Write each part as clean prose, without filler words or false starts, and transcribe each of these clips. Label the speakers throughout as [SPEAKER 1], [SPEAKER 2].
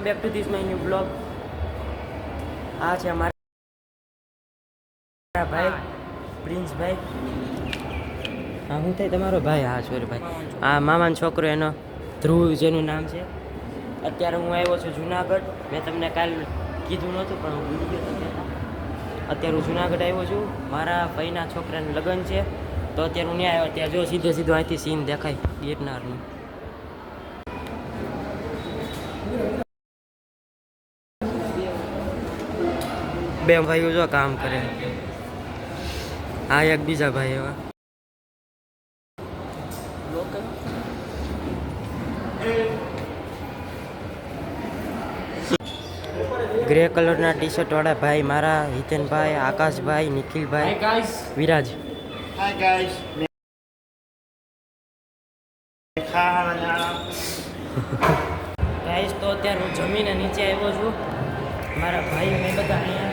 [SPEAKER 1] Welcome back to this my new blog. આ છે અમારા ભાઈ પ્રિન્સભાઈ. હા હું થાય તમારો ભાઈ? હા સોરી ભાઈ. આ મામાનો છોકરો, એનો ધ્રુવ જેનું નામ છે. અત્યારે હું આવ્યો છું જુનાગઢ. મેં તમને કાલ કીધું નહોતું પણ હું ભૂલી ગયો હતો. અત્યારે હું જુનાગઢ આવ્યો છું. મારા ભાઈના છોકરાને લગ્ન છે તો અત્યારે હું ત્યાં આવ્યો. ત્યાં જો સીધો અહીંથી સીન દેખાય ગિરનારનું. બે ભાઈઓ જો કામ કરે. આ એક બીજા ભાઈ એવા ગ્રે કલરના ટી શર્ટ વાળા ભાઈ મારા Hitenbhai, આકાશભાઈ, નિખિલભાઈ, Viraj.
[SPEAKER 2] Hi guys.
[SPEAKER 1] Guys તો અત્યારે હું જમીને નીચે આવ્યો છું. મારા ભાઈ મેં બધા અહીંયા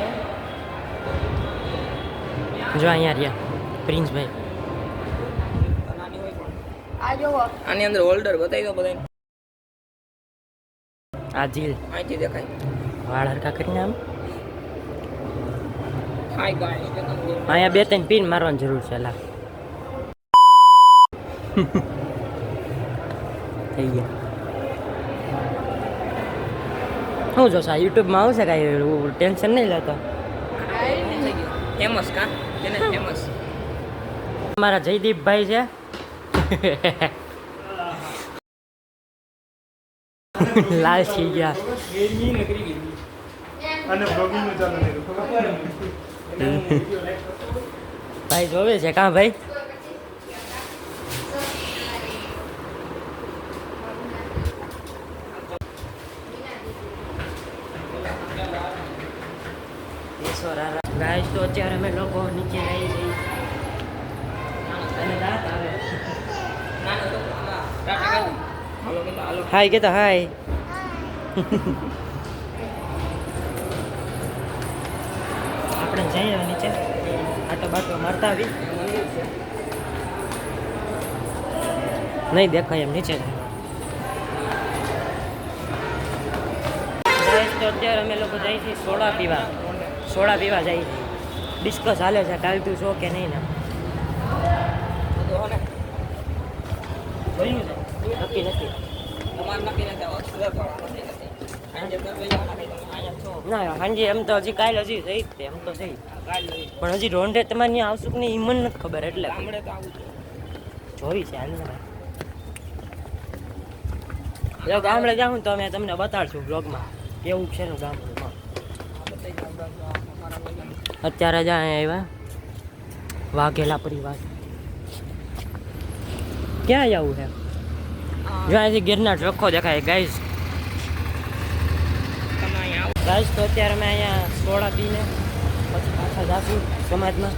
[SPEAKER 1] જો અહીંયા રહ્યા પ્રિન્સભાઈ.
[SPEAKER 3] આની અંદર હોલ્ડર બતાવી દો બધાને.
[SPEAKER 1] આ જીલ
[SPEAKER 3] અહીંથી દેખાય.
[SPEAKER 1] વાળ હરખા કરીને આમ
[SPEAKER 3] હાય ગાઈસ.
[SPEAKER 1] અહીંયા 2-3 પિન મારવાની જરૂર છે. લા થઈ ગયા. શું જોશ? આ યુટ્યુબમાં આવશે કાંઈ ટેન્શન નહીં લેતો.
[SPEAKER 3] ફેમસ કા તેને ફેમસ.
[SPEAKER 1] મારા જયદીપભાઈ છે. લાલ થઈ ગયા.
[SPEAKER 2] અને બ્લોગિંગ નું ચાલુ કર્યું.
[SPEAKER 1] ભાઈ જોવે છે કાં ભાઈ? ગાઈસ તો અત્યારે અમે લોકો નીચે આવી જઈએ. અને રાત આવે. હાય કેતા હાય. આપણે જઈએ નીચે આટો બાટો મારતા આવી. નહીં દેખાય એમ નીચે. તો અત્યારે અમે લોકો જઈએ છીએ સોડા પીવા જઈએ છીએ. ડિસ્કસ હાલે છે કાલ તું છો કે નહીં ને જોયું છે નક્કી નથી. ના હાંજી એમ તો હજી કાલે હજી જઈ જ એમ તો જઈ પણ હજી રોંઢે તમારે ત્યાં આવશું કે નહીં એ મને નથી ખબર. એટલે જોઈ છે હાલ જો ગામડે જાઉં તો અમે તમને બતાડશું બ્લોગમાં કેવું છે એનું ગામડું. અત્યારે જ આવ્યા વાઘેલા પરિવાર. ક્યાં જવું છે? જો અહીંથી ગિરનાર ચોખ્ખો દેખાય. ગાઈસ તો અત્યારે અમે અહીંયા સોડા પીને પછી પાછા જાશું સમાજમાં.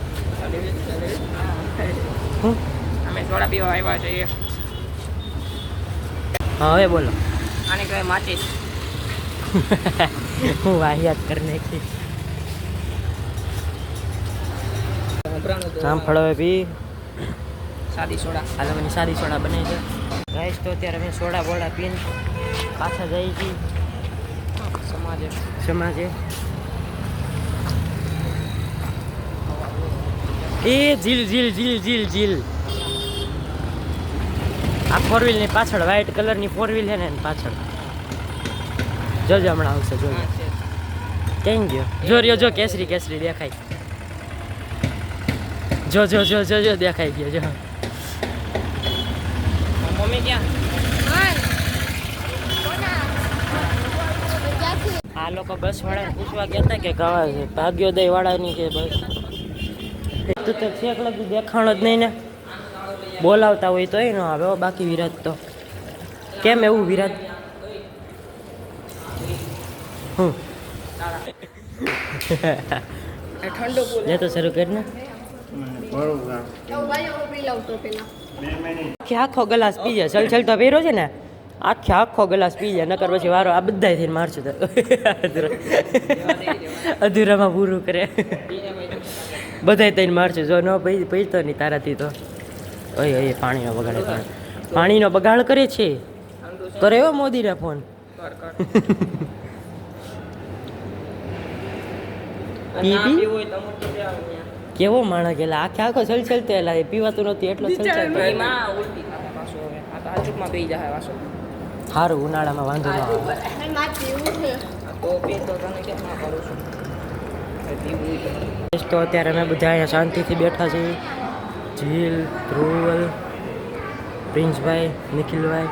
[SPEAKER 3] અમે સોડા પીવા આવ્યા છીએ.
[SPEAKER 1] હા હવે બોલો.
[SPEAKER 3] આને કહેવાય માચીસ.
[SPEAKER 1] હું વાહિયાત કરી નાખી. આમ ફળવે પી
[SPEAKER 3] સાદી સોડા.
[SPEAKER 1] હાલ મને સાદી સોડા બનાવી છે. ગાઈસ તો અત્યારે અમે સોડા બોડા પીને પાછા જઈએ છીએ સમાજે. એ ઝીલ આ 4-wheel ની પાછળ વ્હાઈટ કલરની 4-wheel છે ને એની પાછળ જોજો હમણાં આવશે. જોજો ક્યાં ગયો? જો રહ્યો જો કેસરી દેખાય. જો દેખાઈ ગયો. જો
[SPEAKER 3] મમ્મી ક્યાં?
[SPEAKER 1] આ લોકો બસ વાળાને પૂછવા ગયા હતા કે કવા છે ભાગ્યોદય વાળાની કે બસ. તું તો છેક લગી દેખાણો જ નહીં ને. બોલાવતા હોય તોય ન આવે. બાકી વિરાટ તો કેમ એવું? વિરાટ
[SPEAKER 3] ઠંડુ
[SPEAKER 1] લે તો શરૂ કરીને આખો ગ્લાસ પી જાય. સલસલ તો પહેર્યો છે ને આખો ગ્લાસ પી જાય. નકર પછી વારો આ બધા થઈને મારશું તો અધૂરામાં પૂરું કરે. બધા થઈને મારશું. જો ન પૈતો નહીં તારાથી તો. ઓય પાણીનો બગાડ કરે છે. કરે એવો મોદીને ફોન
[SPEAKER 3] કર કર
[SPEAKER 1] પી
[SPEAKER 3] ના
[SPEAKER 1] પી?
[SPEAKER 3] પીવું હોય તો અમુક તો જાવ ત્યાં.
[SPEAKER 1] કેવો માણસ ગયેલા આખે આખો છલછલતો એલા એ પીવાતું નહોતું એટલો છલછલતો
[SPEAKER 3] એમાં ઉલટી થાય પાછો હવે આ તો આચુકમાં પી જાય પાછો
[SPEAKER 1] સારું ઉનાળામાં વાંધો ન આવે
[SPEAKER 3] આ તો પી તો તને કેમ ના કરું છું એ પીવું હોય તો.
[SPEAKER 1] તો અત્યારે અમે બધા અહીંયા શાંતિથી બેઠા છીએ જીલ ધ્રુવલ પ્રિન્સભાઈ નિખિલભાઈ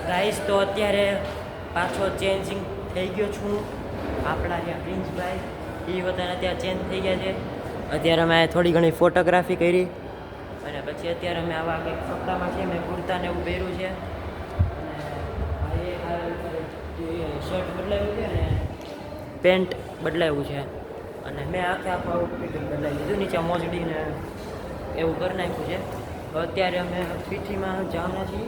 [SPEAKER 1] ગાઈસ તો અત્યારે પાછો ચેન્જિંગ થઈ ગયો છું આપણા ત્યાં પ્રિન્સભાઈ એ બધાને ત્યાં ચેન્જ થઈ ગયા છે અત્યારે અમે થોડી ઘણી ફોટોગ્રાફી કરી અને પછી અત્યારે અમે આવા કંઈક કપડામાં છે મેં કુર્તાને એવું પહેર્યું છે અને શર્ટ બદલાવ્યું છે અને પેન્ટ બદલાવ્યું છે અને મેં આખે આખું આઉટફિટ બદલાવી દીધું નીચે મોજડીને એવું કરી નાખ્યું છે તો અત્યારે અમે પીઠીમાં જવાના છીએ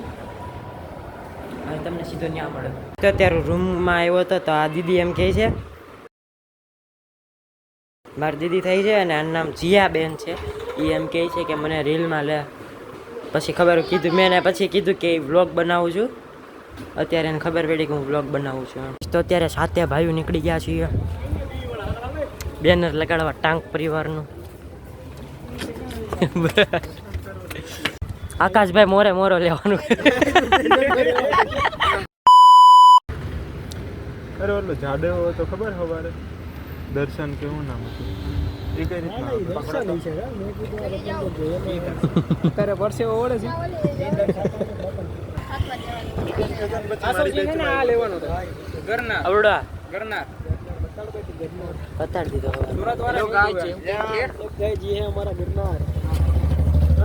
[SPEAKER 1] અને તમને સીધો ન્યા મળે તો અત્યારે રૂમમાં આવ્યો હતો તો આ દીદી એમ કહે છે મારી દીદી થઈ છે અને આનું નામ જીયાબેન છે એ એમ કહે છે કે મને રીલમાં લે પછી ખબર કીધું મેં એને પછી કીધું કે વ્લોગ બનાવું છું અત્યારે એને ખબર પડી કે હું વ્લોગ બનાવું છું તો અત્યારે સાથે ભાઈઓ નીકળી ગયા છીએ બેનર લગાડવા ટાંક પરિવારનું આકાશભાઈ મોરે મોરો લેવાનું
[SPEAKER 2] અરે ઓલો જાડો તો ખબર હવારે દર્શન કેવું નામ હતું એ કઈ રીતના
[SPEAKER 3] અત્યારે વર્ષે ઓળે છે આ લેવાનો હતો ઘરના
[SPEAKER 1] આવડા
[SPEAKER 3] ઘરના
[SPEAKER 1] બતાડી દીધો
[SPEAKER 3] સુરત વાળા ગામ છે જી હે અમારા ગિરનાર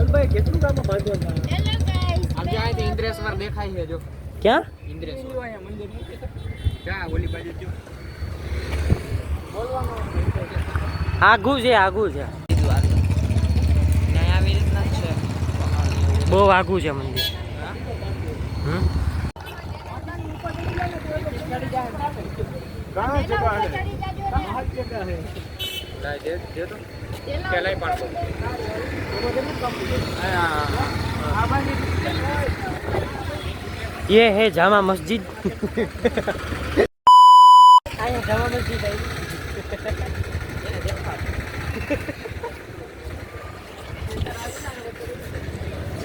[SPEAKER 3] ભાઈ કેટલું કામ બાંધ્યો આજે અહીંથી ઇન્દ્રેશ્વર દેખાય છે જો
[SPEAKER 1] ક્યાં
[SPEAKER 3] ઇન્દ્રેશ્વર અહીંયા મંદિર જા ઓલી બાજુ જો
[SPEAKER 1] આઘું છે આઘું છે
[SPEAKER 3] ત્યાં આવી રીતના જ છે
[SPEAKER 1] બહુ આઘું છે મંદિર હમ
[SPEAKER 2] કहाँ जगह है
[SPEAKER 3] દે તો પેલાય પાડો
[SPEAKER 1] ये है जामा मस्जिद आया जामा मस्जिद आई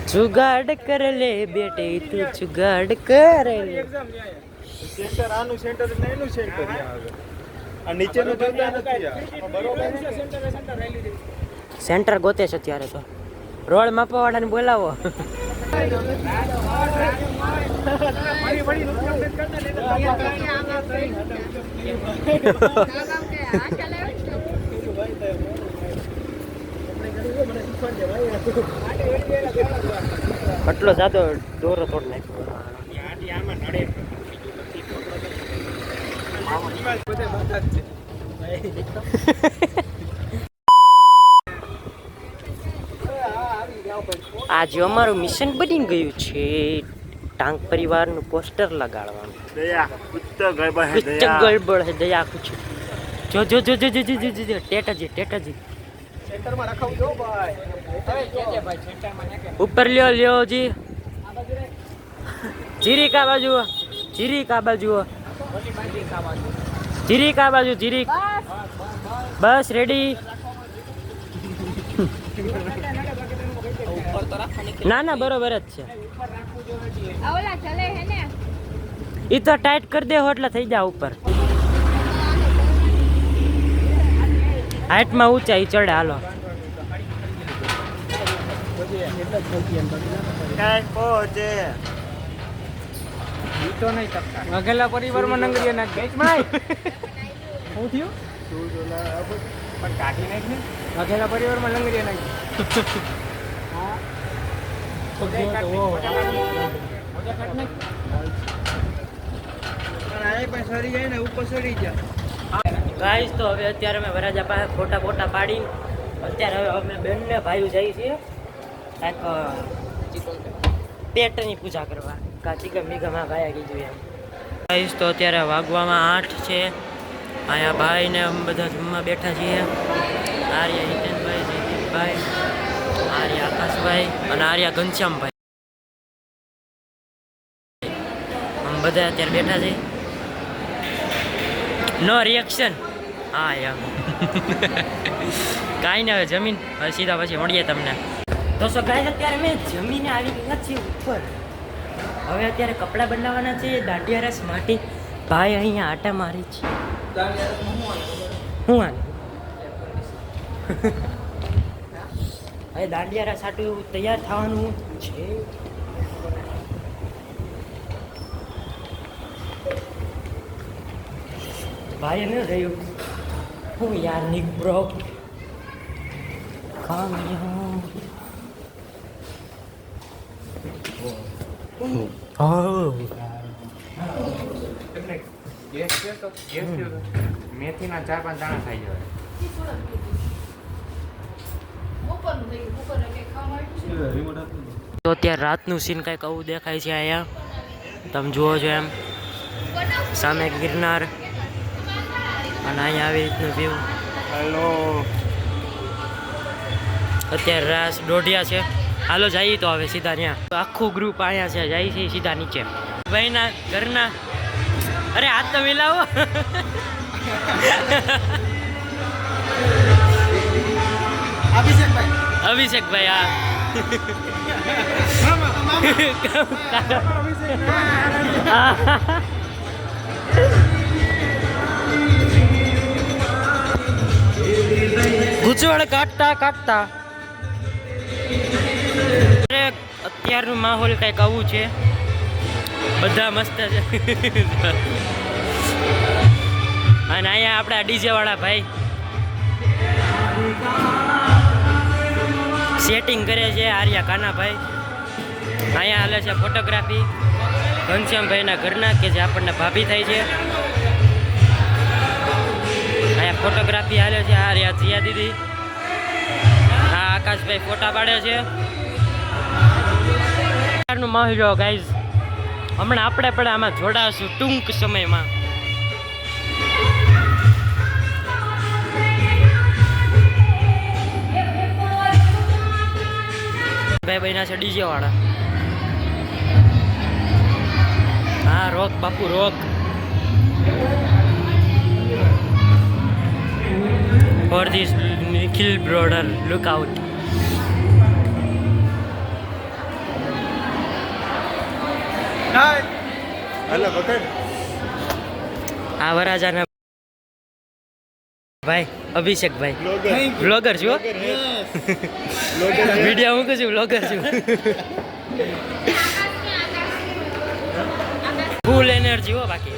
[SPEAKER 1] जुगाड़ कर ले बेटे तू जुगाड़ कर ले
[SPEAKER 2] સેન્ટર આનું સેન્ટર ને એનું સેન્ટર આ નીચેનું જોતા નથી આ બરોબર
[SPEAKER 1] સેન્ટર ગોતે છે અત્યારે તો રોડ માપવાવાળાને બોલાવો આટલો જાદો દોરો તોડ નાખ્યો આજે અમારું મિશન બની ગયું છે ટાંક પરિવારનું પોસ્ટર લગાડવાનું
[SPEAKER 2] દયા કુત્ત ગરબા હે
[SPEAKER 1] कुछ गड़बड़ है दया कुछ जो जो जो जो जो जो जो जो टेटाजी
[SPEAKER 3] સેન્ટરમાં રખાવું જો ભાઈ હવે કે છે ભાઈ સેન્ટરમાં નાખે
[SPEAKER 1] ऊपर લ્યો જી જીરી કા બાજુ જીરી કા બાજુ
[SPEAKER 3] ઓલી બાજુ ખાવાનું
[SPEAKER 1] જીરી કા બાજુ જીરી બસ રેડી
[SPEAKER 3] ઉપર તો રાખવાની
[SPEAKER 1] ના ના બરોબર જ છે
[SPEAKER 4] ઓલા ચલે હે ને
[SPEAKER 1] ઈ તો ટાઈટ કરી દે એટલે થઈ જા ઉપર હાઈટમાં ઊંચા ઈ ચડે હાલો
[SPEAKER 2] કાઈ પહોંચે
[SPEAKER 3] ઈ તો નહીં તકતા વાઘેલા પરિવારમાં નંગરીયા નાખ ગઈ માય શું થયું પણ કાઢી નાખ ને વાઘેલા પરિવારમાં નંગરીયા નાખ
[SPEAKER 1] ગાઈસ તો હવે અત્યારે અમે વરાજા પાસે ફોટા ફોટા પાડીને અત્યારે હવે અમે બંને ભાઈઓ જઈએ છીએ કાંઈક પેટની પૂજા કરવા કાચી મીઘામાં ગાયા કીધું એમ ગાઈસ તો અત્યારે વાગવામાં 8 છે અહીંયા ભાઈ ને અમે બધા જમવા બેઠા છીએ આર્યા હિતેનભાઈ જયદીપભાઈ આર્યા આકાશભાઈ અને આર્યા ઘનશ્યામભાઈ બધા અત્યારે બેઠા છે. નો રિએક્શન. હા યાર કાંઈ ના હવે જમીન હવે સીધા પછી મળીએ તમને. તો સો ગાઈસ અત્યારે મેં જમીને આવી ગયા છીએ ઉપર. હવે અત્યારે કપડાં બદલાવાના છે. દાંડિયા રસ માટે ભાઈ અહીંયા આટા મારી છે. હું આને હવે દાંડિયા રસ આટું તૈયાર થવાનું છે. ભાઈ એને રહ્યું હું યાર નિક બ્રો કામ
[SPEAKER 3] મેથીના 4-5 દાણા ખાઈ જવાય.
[SPEAKER 1] તો અત્યારે રાતનું સીન કંઈક આવું દેખાય છે અહીંયા. તમે જુઓ છો એમ સામે ગિરનાર અને અહીંયા આવી રીતનું વ્યૂ.
[SPEAKER 3] હેલો.
[SPEAKER 1] અત્યારે રાસ દોઢિયા છે. હાલો જઈએ તો હવે સીધા ત્યાં. આખું ગ્રુપ અહીંયા છે, જાય છે સીધા નીચે. ભાઈના ઘરના અરે હાથ તો મિલાવો. અભિષેકભાઈ હા ગુચવાડ કાઢતા અત્યારનું માહોલ કંઈક આવું છે. બધા મસ્ત છે. અને અહીંયા આપણા ડીજે વાળા ભાઈ સેટિંગ કરે છે. આર્યા કાનાભાઈ અહીંયા હાલે છે ફોટોગ્રાફી ઘનશ્યામભાઈના ઘરના કે જે આપણને ભાભી થાય છે. અહીંયા ફોટોગ્રાફી હાલે છે. આર્યા જીયા દીદી આ આકાશભાઈ ફોટા પાડે છે. નું માહોલ જો ગાઈઝ હમણાં આપણે પણ આમાં જોડાશું ટૂંક સમયમાં. ભાઈ બહેના છે ડીજે વાળા. હા રોક બાપુ rock. For this Nikhil brother look out.
[SPEAKER 2] હાલો પકડ.
[SPEAKER 1] આ વરાજાના ભાઈ અભિષેકભાઈ બ્લોગર છું. વિડીયો મૂકું છું, બ્લોગર છું. ફૂલ એનર્જી હો બાકી.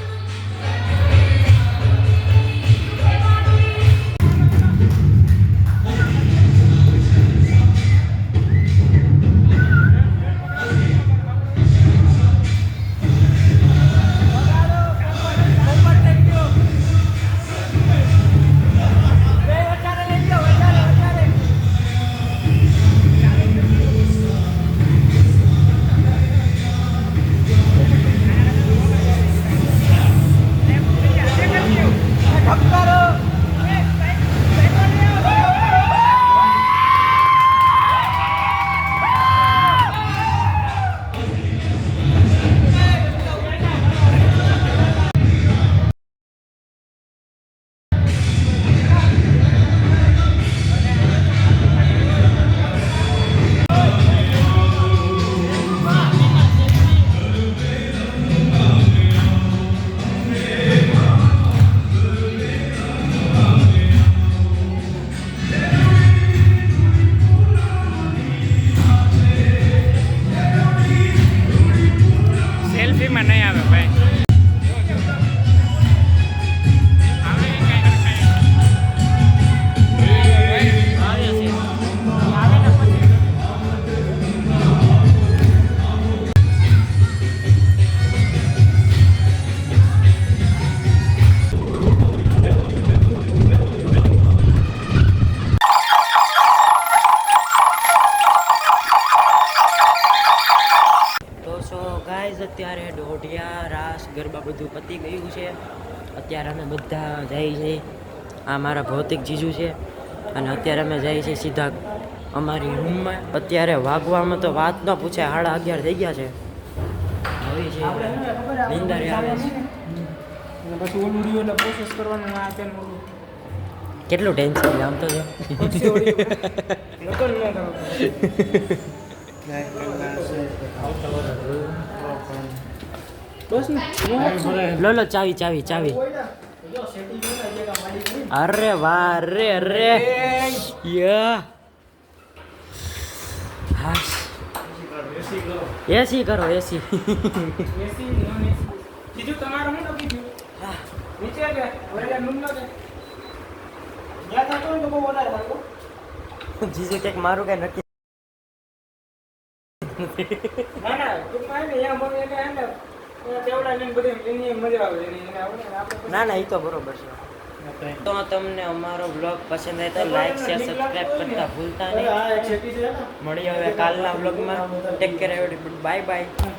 [SPEAKER 1] અત્યારે દોઢિયા રાસ ગરબા બધું પતી ગયું છે. અત્યારે અમે બધા જઈએ છીએ. આ મારા ભૌતિક જીજુ છે અને અત્યારે અમે જઈએ છીએ સીધા અમારી રૂમમાં. અત્યારે વાગવામાં તો વાત ન પૂછે 11:30 થઈ ગયા છે. આવી છે
[SPEAKER 3] આપણે શું છે ખબર આપણે
[SPEAKER 1] નીંદર આવે છે.
[SPEAKER 3] અને પછી ઓલું રહ્યું એટલે પ્રોસેસ કરવાનું આ તેમ ઓલું
[SPEAKER 1] કેટલું ટેન્શન આમ તો જો
[SPEAKER 3] પછી ઓલી લગન ન કરો બસ ને
[SPEAKER 1] લો લો ચાવી અરે વાહ અરે યા હાશ એસી કરો એસી
[SPEAKER 3] એસી નોન એસી બીજું તમારું શું નક્કી થયું નીચે કે ઓલા રૂમ નો કે જ્યાં થતો હોય તો બહુ વધારે થતો
[SPEAKER 1] જીજે કંઈક મારું કઈ નક્કી
[SPEAKER 3] ના ટૂંકમાં હે ને અહીંયા મને એને હે ને તેવડા ને બધી એની મજા આવે એને આવડે ને આપણે
[SPEAKER 1] ના ના એ તો બરોબર છે તો તમને અમારો બ્લોગ પસંદ આવે તો લાઈક શેર સબસ્ક્રાઇબ કરતા ભૂલતા નહીં
[SPEAKER 2] આ એક શેટી છે ને
[SPEAKER 1] મળીએ હવે કાલના બ્લોગમાં take care everybody bye bye